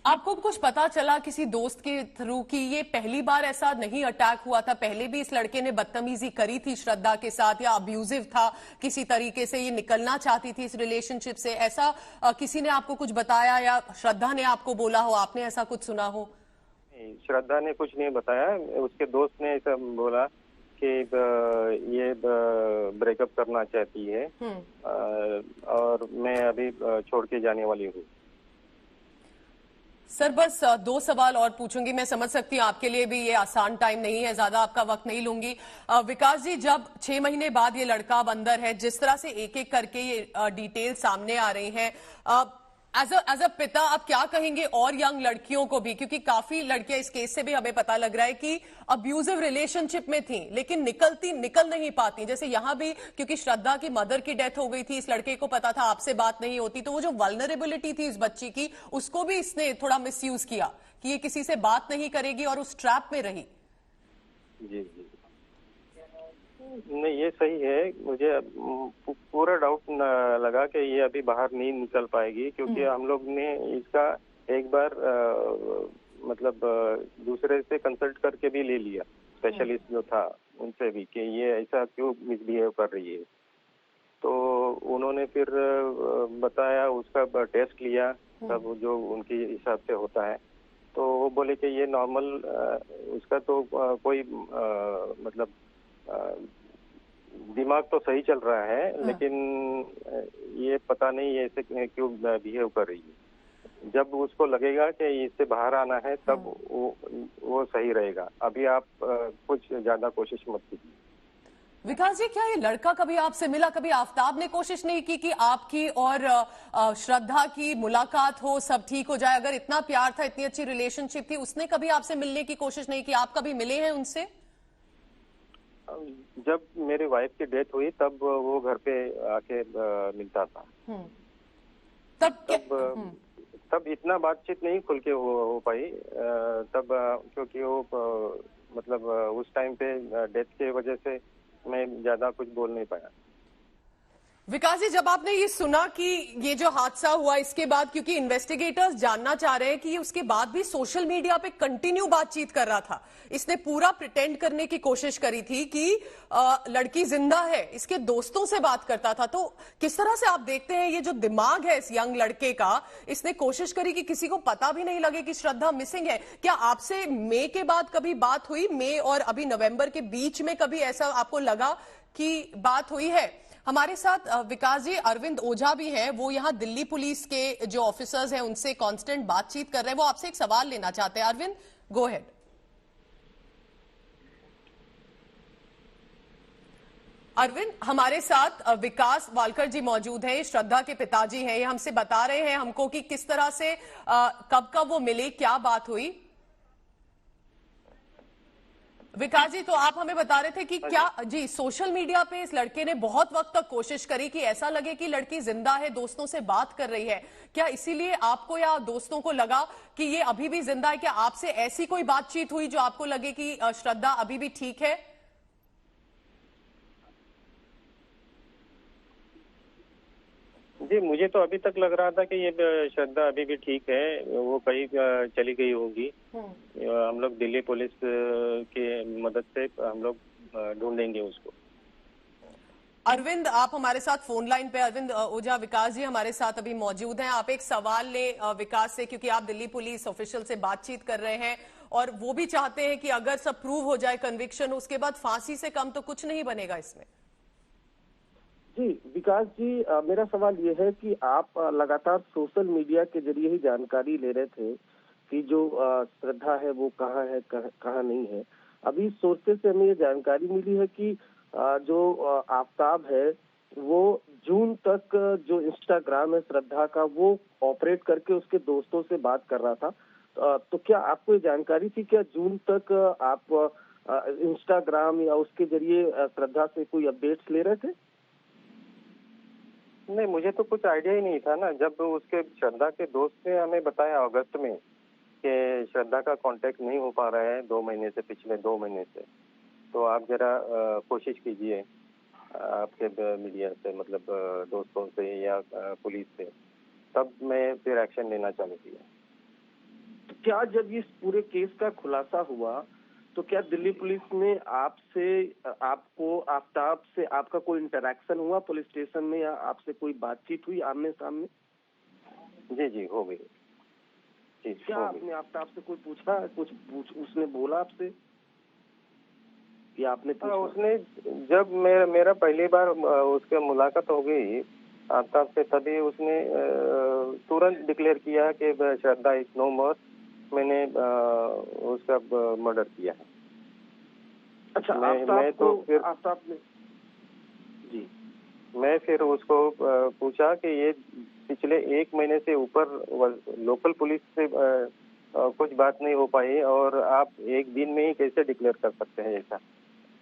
आपको कुछ पता चला किसी दोस्त के थ्रू कि ये पहली बार ऐसा नहीं अटैक हुआ था, पहले भी इस लड़के ने बदतमीजी करी थी श्रद्धा के साथ, या अब्यूजिव था किसी तरीके से, ये निकलना चाहती थी इस रिलेशनशिप से, ऐसा किसी ने आपको कुछ बताया या श्रद्धा ने आपको बोला हो, आपने ऐसा कुछ सुना हो? श्रद्धा ने कुछ नहीं बताया। उसके दोस्त ने ऐसा बोला कि ये ब्रेकअप करना चाहती है और मैं अभी छोड़ के जाने वाली हूँ। सर बस दो सवाल और पूछूंगी। मैं समझ सकती हूँ आपके लिए भी ये आसान टाइम नहीं है, ज्यादा आपका वक्त नहीं लूंगी। विकास जी, जब 6 महीने बाद ये लड़का अब अंदर है, जिस तरह से एक एक करके ये डिटेल सामने आ रही हैं, एज अ पिता आप क्या कहेंगे और यंग लड़कियों को भी, क्योंकि काफी लड़कियां इस केस से भी हमें पता लग रहा है कि अब्यूजिव रिलेशनशिप में थी लेकिन निकल नहीं पाती, जैसे यहां भी क्योंकि श्रद्धा की मदर की डेथ हो गई थी, इस लड़के को पता था आपसे बात नहीं होती, तो वो जो वल्नरेबिलिटी थी इस बच्ची की, उसको भी इसने थोड़ा मिसयूज किया कि ये किसी से बात नहीं करेगी और उस ट्रैप में रही। जी जी, नहीं ये सही है। मुझे पूरा डाउट लगा कि ये अभी बाहर नहीं निकल पाएगी, क्योंकि हम लोग ने इसका एक बार मतलब दूसरे से कंसल्ट करके भी ले लिया, स्पेशलिस्ट जो था उनसे भी, कि ये ऐसा क्यों मिसबिहेव कर रही है। तो उन्होंने फिर बताया, उसका टेस्ट लिया, सब जो उनके हिसाब से होता है, तो वो बोले कि ये नॉर्मल, उसका तो कोई मतलब दिमाग तो सही चल रहा है, लेकिन ये पता नहीं ऐसे क्यों बिहेव कर रही है। जब उसको लगेगा कि इससे बाहर आना है तब वो सही रहेगा। अभी आप कुछ ज्यादा कोशिश मत कीजिए। विकास जी, क्या ये लड़का कभी आपसे मिला? कभी आफताब ने कोशिश नहीं की कि आपकी और श्रद्धा की मुलाकात हो, सब ठीक हो जाए? अगर इतना प्यार था, इतनी अच्छी रिलेशनशिप थी, उसने कभी आपसे मिलने की कोशिश नहीं की? आप कभी मिले हैं उनसे? जब मेरी वाइफ की डेथ हुई तब वो घर पे आके मिलता था। तब इतना बातचीत नहीं खुल के हो पाई तब, क्योंकि वो मतलब उस टाइम पे डेथ की वजह से मैं ज्यादा कुछ बोल नहीं पाया। विकास जी, जब आपने ये सुना कि ये जो हादसा हुआ, इसके बाद क्योंकि इन्वेस्टिगेटर्स जानना चाह रहे हैं कि ये उसके बाद भी सोशल मीडिया पे कंटिन्यू बातचीत कर रहा था, इसने पूरा प्रिटेंड करने की कोशिश करी थी कि लड़की जिंदा है, इसके दोस्तों से बात करता था, तो किस तरह से आप देखते हैं ये जो दिमाग है इस यंग लड़के का? इसने कोशिश करी कि किसी को पता भी नहीं लगे कि श्रद्धा मिसिंग है। क्या आपसे मई के बाद कभी बात हुई? मई और अभी नवंबर के बीच में कभी ऐसा आपको लगा कि बात हुई है? हमारे साथ विकास जी अरविंद ओझा भी हैं, वो यहाँ दिल्ली पुलिस के जो ऑफिसर्स हैं उनसे कांस्टेंट बातचीत कर रहे हैं, वो आपसे एक सवाल लेना चाहते हैं। Arvind, go ahead. अरविंद, हमारे साथ विकास वालकर जी मौजूद हैं, श्रद्धा के पिताजी हैं, ये हमसे बता रहे हैं हमको कि किस तरह से कब कब वो मिले, क्या बात हुई। विकास जी, तो आप हमें बता रहे थे कि क्या जी सोशल मीडिया पे इस लड़के ने बहुत वक्त तक कोशिश करी कि ऐसा लगे कि लड़की जिंदा है, दोस्तों से बात कर रही है, क्या इसीलिए आपको या दोस्तों को लगा कि ये अभी भी जिंदा है? क्या आपसे ऐसी कोई बातचीत हुई जो आपको लगे कि श्रद्धा अभी भी ठीक है? जी, मुझे तो अभी तक लग रहा था कि ये श्रद्धा अभी भी ठीक है, वो कहीं चली गई होगी। हम लोग दिल्ली पुलिस की मदद से हम लोग ढूंढेंगे उसको। अरविंद, आप हमारे साथ फोन लाइन पे, अरविंद ओझा, विकास जी हमारे साथ अभी मौजूद हैं। आप एक सवाल ले विकास से, क्योंकि आप दिल्ली पुलिस ऑफिशियल से बातचीत कर रहे हैं और वो भी चाहते हैं कि अगर सब प्रूव हो जाए, कन्विक्शन, उसके बाद फांसी से कम तो कुछ नहीं बनेगा इसमें। जी विकास जी, मेरा सवाल ये है कि आप लगातार सोशल मीडिया के जरिए ही जानकारी ले रहे थे कि जो श्रद्धा है वो कहाँ है, कहाँ नहीं है। अभी सोर्सेज से हमें ये जानकारी मिली है कि जो आफताब है वो जून तक जो इंस्टाग्राम है श्रद्धा का वो ऑपरेट करके उसके दोस्तों से बात कर रहा था। तो क्या आपको ये जानकारी थी, क्या जून तक आप इंस्टाग्राम या उसके जरिए श्रद्धा से कोई अपडेट्स ले रहे थे? नहीं, मुझे तो कुछ आइडिया ही नहीं था ना। जब उसके श्रद्धा के दोस्त ने हमें बताया अगस्त में कि श्रद्धा का कांटेक्ट नहीं हो पा रहा है 2 महीने से, पिछले 2 महीने से, तो आप जरा कोशिश कीजिए आपके मीडिया से, मतलब दोस्तों से या पुलिस से, तब मैं फिर एक्शन लेना चालू किया। क्या जब इस पूरे केस का खुलासा हुआ तो क्या दिल्ली पुलिस ने आपको आफ्ताब से आपका कोई इंटरेक्शन हुआ पुलिस स्टेशन में, या आपसे कोई बातचीत हुई आमने सामने? जी जी हो गई। जी क्या हो गई। आपने आफ्ताब से कोई पूछा, उसने बोला आपसे या आपने पूछा? उसने जब मेरा पहली बार उसके मुलाकात हो गई आफ्ताब से, तभी उसने तुरंत डिक्लेयर किया कि श्रद्धा इज नो मोर, मैंने उसका मर्डर किया है। अच्छा, आफ्ताब ने जी, मैं फिर उसको पूछा कि ये पिछले 1 महीने से ऊपर लोकल पुलिस से कुछ बात नहीं हो पाई और आप एक दिन में ही कैसे डिक्लेयर कर सकते हैं ऐसा?